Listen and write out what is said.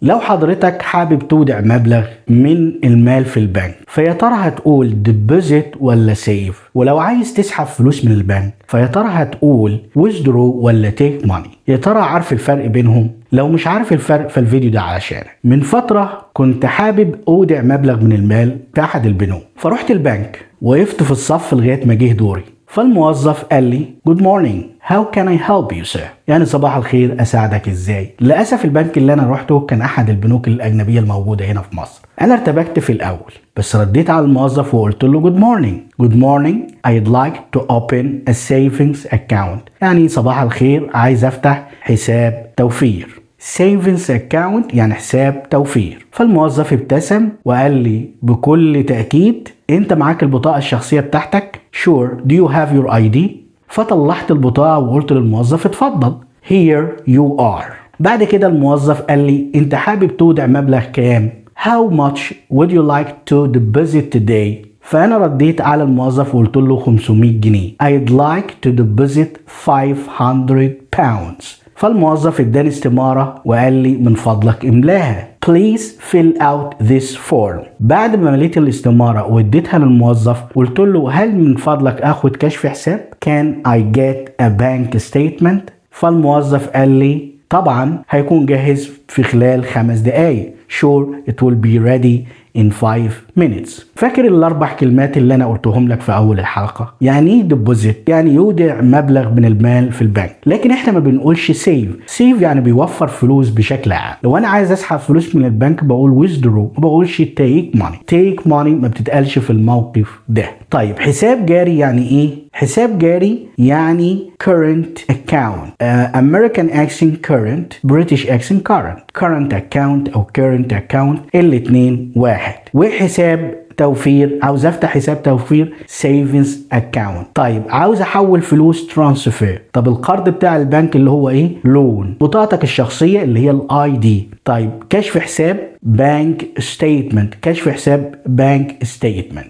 لو حضرتك حابب تودع مبلغ من المال في البنك، فيا ترى هتقول deposit ولا save؟ ولو عايز تسحب فلوس من البنك، فيا ترى هتقول withdraw ولا take money؟ يا ترى عارف الفرق بينهم؟ لو مش عارف الفرق فالفيديو ده علشانك. من فترة كنت حابب اودع مبلغ من المال في احد البنوك، فرحت البنك وقفت في الصف لغاية ما جه دوري، فالموظف قال لي Good morning, how can I help you sir؟ يعني صباح الخير، أساعدك إزاي؟ للأسف البنك اللي أنا روحته كان أحد البنوك الأجنبية الموجودة هنا في مصر. أنا ارتبكت في الأول، بس رديت على الموظف وقلت له Good morning. Good morning, I'd like to open a savings account. يعني صباح الخير، عايز أفتح حساب توفير. savings account يعني حساب توفير. فالموظف ابتسم وقال لي بكل تأكيد انت معاك البطاقة الشخصية بتاعتك؟ Sure, do you have your ID؟ فطلعت البطاقة وقلت للموظف اتفضل. Here you are. بعد كده الموظف قال لي انت حابب تودع مبلغ كام؟ How much would you like to deposit today؟ فأنا رديت على الموظف وقلت له 500 جنيه. I'd like to deposit 500 pounds. فالموظف اداني استمارة وقال لي من فضلك املاها. Please fill out this form. بعد ما مليت الاستمارة واديتها للموظف قلت له هل من فضلك اخد كشف حساب؟ Can I get a bank statement؟ فالموظف قال لي طبعا هيكون جاهز في خلال 5 دقايق. Sure, it will be ready in 5 minutes. فاكر الاربع كلمات اللي انا قلتهم لك في اول الحلقه؟ يعني ايه ديبوزيت؟ يعني يودع مبلغ من المال في البنك، لكن احنا ما بنقولش سيف. سيف يعني بيوفر فلوس بشكل عام. لو انا عايز اسحب فلوس من البنك بقول ويزدرو، ما بقولش تيك ماني. تيك ماني ما بتتقالش في الموقف ده. طيب حساب جاري يعني ايه؟ حساب جاري يعني current account. American accent current, British accent current. current account او current account الاتنين واحد. وحساب توفير، عاوز افتح حساب توفير savings account. طيب عاوز احول فلوس transfer. طب القرض بتاع البنك اللي هو ايه؟ لون. بطاقتك الشخصية اللي هي الاي دي. طيب كشف حساب bank statement. كشف حساب bank statement.